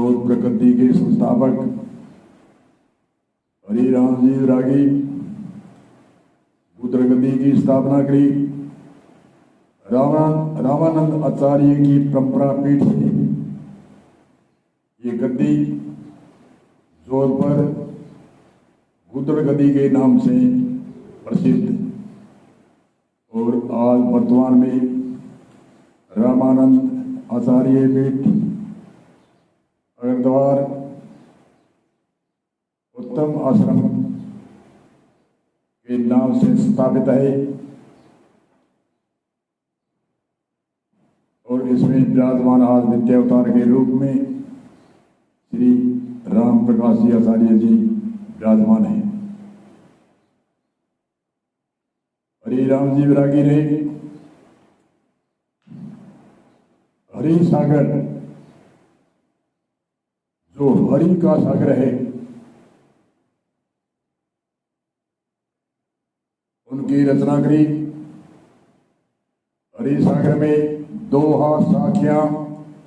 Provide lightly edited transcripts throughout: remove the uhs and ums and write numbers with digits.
जोध प्रकृति के संस्थापक हरिराम जी विरागी रुद्रगति की स्थापना करी। रामानंद आचार्य की परंपरा पीठ से ये गद्दी जोध पर रुद्र गद्दी के नाम से प्रसिद्ध और आज वर्तमान में रामानंद आचार्य पीठ अगरद्वार उत्तम आश्रम के नाम से स्थापित है और इसमें विराजमान आज नित्य अवतार के रूप में श्री राम प्रकाश जी आचार्य जी विराजमान है। हरिराम जी विरागी ने हरि सागर, जो हरि का सागर है, उनकी रचना करी। हरि सागर में दोहा, साखियां,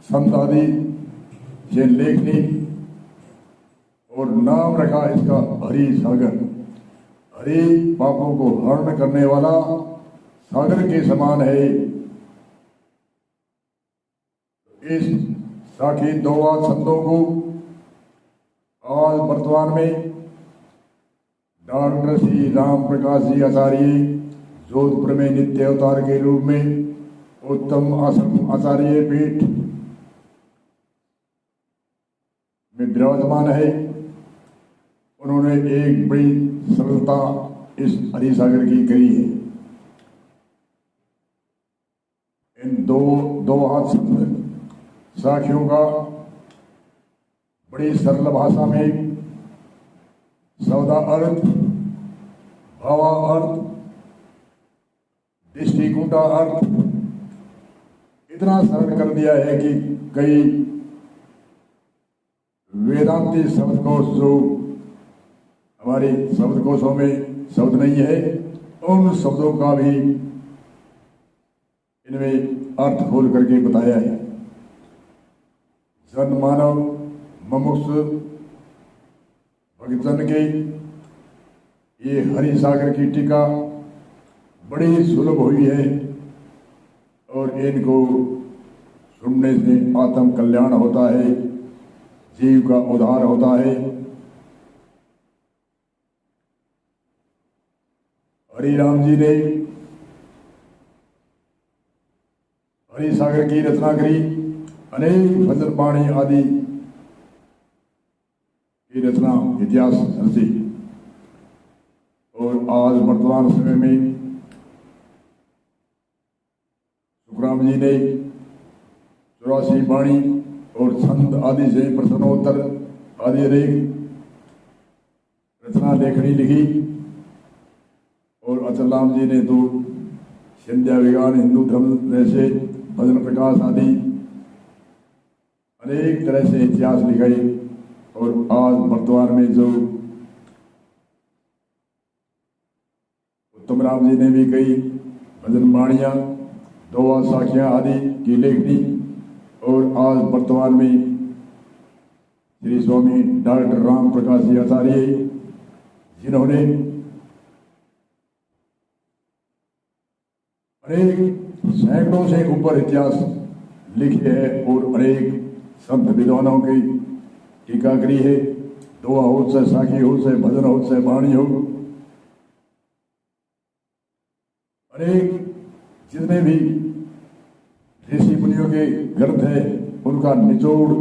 संत आदि से लेखनी और नाम रखा इसका हरि सागर। हरि पापों को हरण करने वाला सागर के समान है। इस साखी दोहा संतों को आज वर्तमान में डॉक्टर श्री राम प्रकाश जी आचार्य जोधपुर में नित्य अवतार के रूप में उत्तम आश्रम आचार्य पीठ में विराजमान है। उन्होंने एक बड़ी सरलता इस हरिसागर की करी है। इन दो हाथ साखियों का बड़ी सरल भाषा में सौदा अर्थ, भावा अर्थ, दृष्टिकूटा अर्थ इतना सरल कर दिया है कि कई वेदांती शब्दकोश जो हमारे शब्दकोशों में शब्द नहीं है, उन शब्दों का भी इनमें अर्थ खोल करके बताया है। जन मानव मुमुक्षु भक्तजन के ये हरि सागर की टीका बड़ी सुलभ हुई है और इनको सुनने से आत्म कल्याण होता है, जीव का उद्धार होता है। हरिराम जी ने हरि सागर की रचना करी। अनेक भजन बाणी आदि की रचना इतिहास रची और आज वर्तमान समय में सुखराम जी ने 84 बाणी और छंद आदि से प्रश्नोत्तर आदि अनेक रचना लेखनी लिखी और अचल राम जी ने तो संध्या विज्ञान, हिंदू धर्म जैसे भजन प्रकाश आदि अनेक तरह से इतिहास लिखाई और आज वर्तमान में जो उत्तम राम जी ने भी कई भजन बाणियां, दोहा, साखियां आदि की लेखनी और आज वर्तमान में श्री स्वामी डॉक्टर राम प्रकाश जी आचार्य जिन्होंने अनेक सैकड़ों से ऊपर इतिहास लिखे हैं और अनेक संत विद्वानों की टीका करी है। दोहा हो चाहे साखी हो चाहे भजन हो चाहे बाणी हो, अनेक जितने भी ऋषि मुनियों के ग्रंथ है उनका निचोड़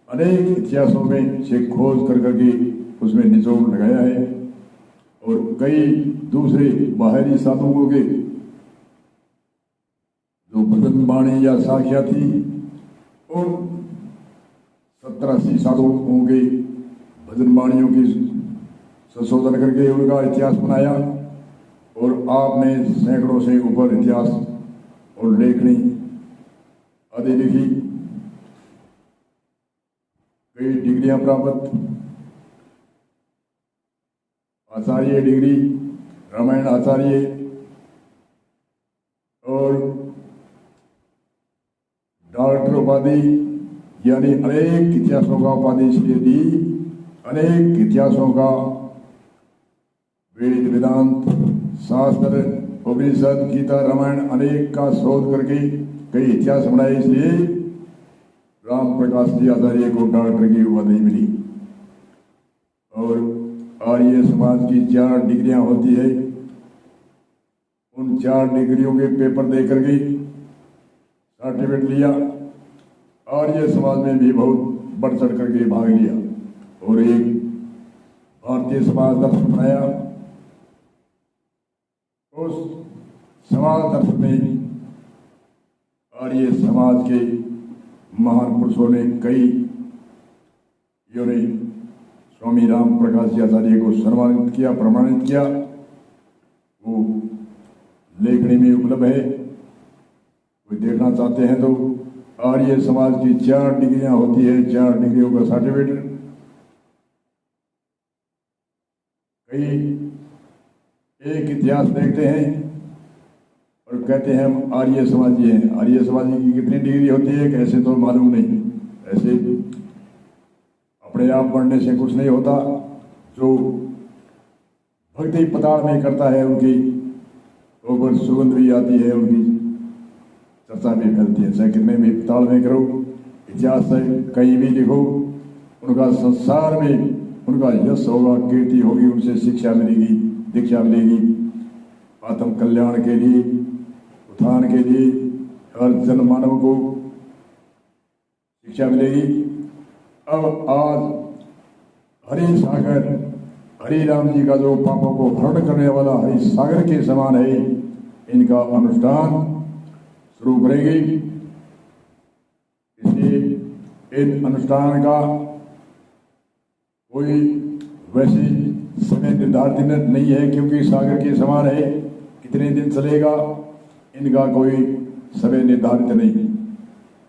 अनेक इतिहासों में से खोज कर करके उसमें निचोड़ लगाया है और कई दूसरे बाहरी साधुओं के जो भजन बाणी या साखियां थी उन 70-80 साधुओं के भजन बाणियों की संशोधन करके उनका इतिहास बनाया और आपने सैकड़ों से ऊपर इतिहास और लेखनी आदि लिखी। कई डिग्रियां प्राप्त, आचार्य डिग्री, रामायण आचार्य और डॉक्टर उपाधि यानी अनेक इतिहासों का उपाधि इसलिए दी, अनेक इतिहासों का वेद वेदांत शास्त्र उपनिषद गीता रामायण अनेक का शोध करके कई इतिहास बनाए, इसलिए राम प्रकाश जी आचार्य को डॉक्टर की उपाधि मिली। और आर्य समाज की 4 डिग्रियां होती है, उन 4 डिग्रियों के पेपर दे करके सर्टिफिकेट लिया। आर्य समाज में भी बहुत बढ़ चढ़ करके भाग लिया और एक भारतीय समाज दर्शन बनाया। उस समाज दर्शन में आर्य समाज के महान पुरुषों ने कई स्वामी राम प्रकाश जी आचार्य को सम्मानित किया, प्रमाणित किया। वो लेखनी में उपलब्ध है, कोई देखना चाहते हैं तो। आर्य समाज की 4 डिग्रियां होती है, 4 डिग्रियों का सर्टिफिकेट। कई एक इतिहास देखते हैं और कहते हैं हम आर्य समाजी हैं। आर्य समाजी की कितनी डिग्री होती है कैसे तो मालूम नहीं। ऐसे अपने आप बढ़ने से कुछ नहीं होता। जो भक्ति पताल में करता है उनकी ऊपर सुगंध भी आती है, उनकी चर्चा भी फैलती है। चाहे कितने भी पताल में करो, इतिहास से कहीं भी लिखो, उनका संसार में उनका यश होगा, कीर्ति होगी, उनसे शिक्षा मिलेगी, दीक्षा मिलेगी। आत्म कल्याण के लिए, उत्थान के लिए हर जन मानव को शिक्षा मिलेगी। अब आज हरि सागर, हरि राम जी का जो पापों को हरण करने वाला हरि सागर के समान है, इनका अनुष्ठान शुरू करेंगे। इसलिए इन अनुष्ठान का कोई वैसे समय निर्धारित नहीं है, क्योंकि सागर के समान है, कितने दिन चलेगा इनका कोई समय निर्धारित नहीं।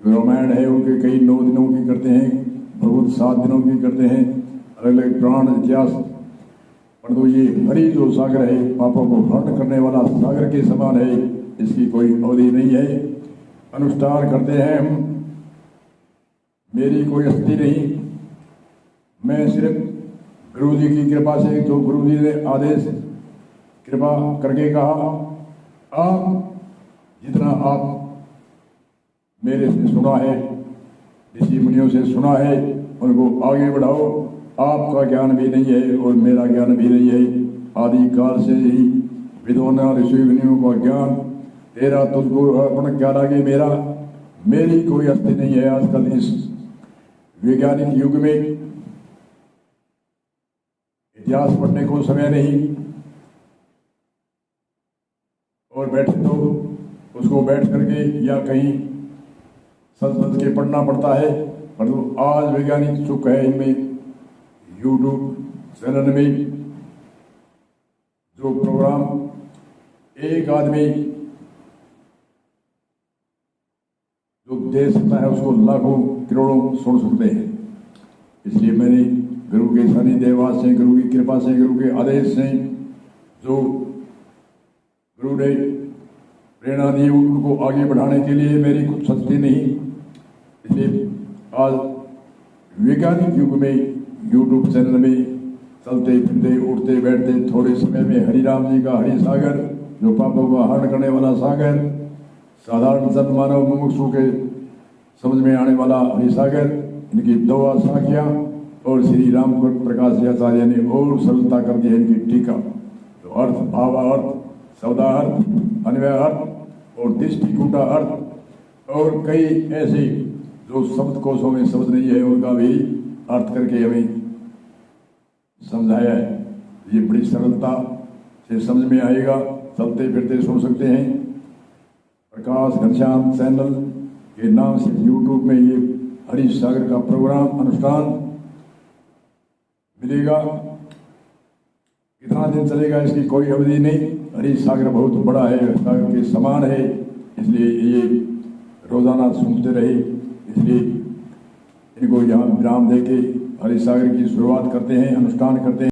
रामायण है उनके कई 9 दिनों की करते हैं, भगवत 7 दिनों की करते हैं, अलग अलग पुराण इतिहास। परंतु ये हरि जो सागर है, पापों को हरण करने वाला सागर के समान है, इसकी कोई अवधि नहीं है। अनुष्ठान करते हैं हम, मेरी कोई हस्ती नहीं, मैं सिर्फ गुरु जी की कृपा से, जो गुरु जी ने आदेश कृपा करके कहा, आप जितना आप मेरे से सुना है, ऋषि मुनियों से सुना है, उनको आगे बढ़ाओ। आपका ज्ञान भी नहीं है और मेरा ज्ञान भी नहीं है। आदि काल से ही विद्वानों ऋषि मुनियों का ज्ञान, तेरा तुझको अर्पण क्या लागे मेरा, मेरी कोई हस्ती नहीं है। आजकल इस वैज्ञानिक युग में इतिहास पढ़ने को समय नहीं, और बैठे तो उसको बैठ करके या कहीं सच के पढ़ना पड़ता है। परंतु आज वैज्ञानिक चुक है, इनमें यूट्यूब चैनल में जो प्रोग्राम एक आदमी जो दे सकता है उसको लाखों करोड़ों सुन सकते हैं। इसलिए मैंने गुरु के सानिध्यवास से, गुरु की कृपा से, गुरु के आदेश से जो गुरु ने प्रेरणा दी, उनको आगे बढ़ाने के लिए मेरी कुछ शक्ति नहीं। इसलिए आज वैज्ञानिक युग में यूट्यूब चैनल में चलते फिरते उठते बैठते थोड़े समय में हरि राम जी का हरि सागर, जो पापों का हरण करने वाला सागर, साधारण जन मानव मुमुक्षु के समझ में आने वाला हरि सागर, इनकी 2 साखियां और श्री राम प्रकाश जी आचार्य ने और सरलता कर दी है इनकी टीका। तो अर्थ, भावार्थ, शब्दार्थ, अन्वयार्थ और दृष्टिकूटा अर्थ और कई ऐसे जो शब्दकोशों में शब्द नहीं है, उनका भी अर्थ करके हमें समझाया है। ये बड़ी सरलता से समझ में आएगा, चलते फिरते सुन सकते हैं। प्रकाश घनश्याम चैनल के नाम से यूट्यूब में ये हरि सागर का प्रोग्राम अनुष्ठान मिलेगा। कितना दिन चलेगा इसकी कोई अवधि नहीं। हरि सागर बहुत बड़ा है, सागर के समान है, इसलिए ये रोजाना सुनते रहे। इसलिए इनको यहाँ विराम देके हरि सागर की शुरुआत करते हैं, अनुष्ठान करते हैं।